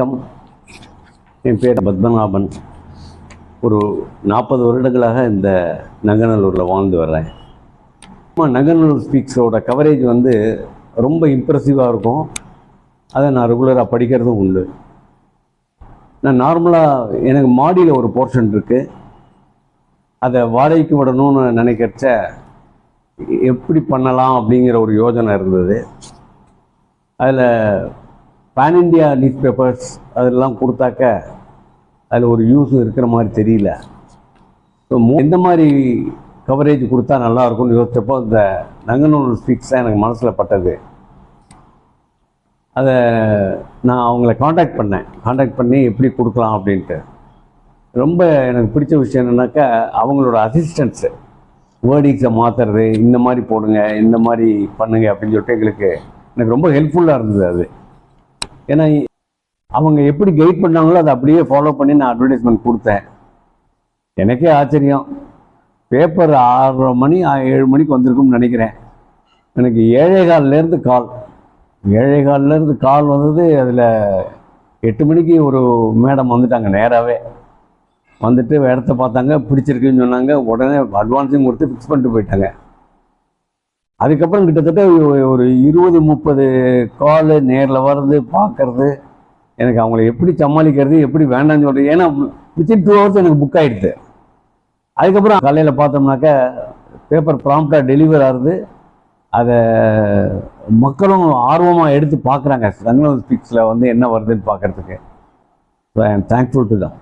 வணக்கம். என் பேர் பத்மநாபன். ஒரு 40 வருடங்களாக இந்த நங்கநல்லூரில் வாழ்ந்து வர்றேன். நங்கநல்லூர் ஸ்பீக்ஸோட கவரேஜ் ரொம்ப இம்ப்ரெசிவாக இருக்கும். அதை நான் ரெகுலராக படிக்கிறதும் உண்டு. நான் நார்மலாக எனக்கு மாடியில் ஒரு போர்ஷன் இருக்குது. அதை வாடகைக்கு விடணும்னு நினைக்கிறச்ச எப்படி பண்ணலாம் அப்படிங்கிற ஒரு யோஜனை இருந்தது. அதில் பேன் இண்டியா நியூஸ் பேப்பர்ஸ் அதெல்லாம் கொடுத்தாக்க அதில் ஒரு யூஸ் இருக்கிற மாதிரி தெரியல. ஸோ எந்த மாதிரி கவரேஜ் கொடுத்தா நல்லாயிருக்கும்னு யோசித்தப்போ இந்த நங்கநல்லூர் ஸ்பீக்ஸ் தான் எனக்கு மனசில் பட்டது. அதை நான் அவங்கள காண்டாக்ட் பண்ணி எப்படி கொடுக்கலாம் அப்படின்ட்டு. ரொம்ப எனக்கு பிடிச்ச விஷயம் என்னன்னாக்கா அவங்களோட அசிஸ்டன்ஸு வேர்டிங்ஸை மாற்றுறது, இந்த மாதிரி போடுங்க, இந்த மாதிரி பண்ணுங்க அப்படின்னு சொல்லிட்டு எனக்கு ரொம்ப ஹெல்ப்ஃபுல்லாக இருந்தது. அது ஏன்னா அவங்க எப்படி கைட் பண்ணாங்களோ அதை அப்படியே ஃபாலோ பண்ணி நான் அட்வர்டைஸ்மெண்ட் கொடுத்தேன். எனக்கே ஆச்சரியம். பேப்பர் 6:30 மணி 7 மணிக்கு வந்திருக்கும்னு நினைக்கிறேன். எனக்கு 7:15 கால் வந்தது. அதில் 8 மணிக்கு ஒரு மேடம் வந்துட்டாங்க. நேராகவே வந்துட்டு இடத்த பார்த்தாங்க, பிடிச்சிருக்குன்னு சொன்னாங்க. உடனே அட்வான்ஸையும் கொடுத்து ஃபிக்ஸ் பண்ணிட்டு போயிட்டாங்க. அதுக்கப்புறம் கிட்டத்தட்ட ஒரு 20-30 கால் நேரில் வர்றது, பார்க்கறது, எனக்கு அவங்கள எப்படி சமாளிக்கிறது, எப்படி வேண்டாம்னு சொல்கிறது. ஏன்னா வித்தின் 2 ஹவர்ஸ் எனக்கு புக் ஆகிடுது. அதுக்கப்புறம் காலையில் பார்த்தோம்னாக்கா பேப்பர் ப்ராம்ப்டாக டெலிவர் ஆகுது. அதை மக்களும் ஆர்வமாக எடுத்து பார்க்குறாங்க. நங்கநல்லூர் ஸ்பீக்ஸில் என்ன வருதுன்னு பார்க்குறதுக்கு. ஸோ ஐ ஆம் தேங்க்ஃபுல் டு தம்.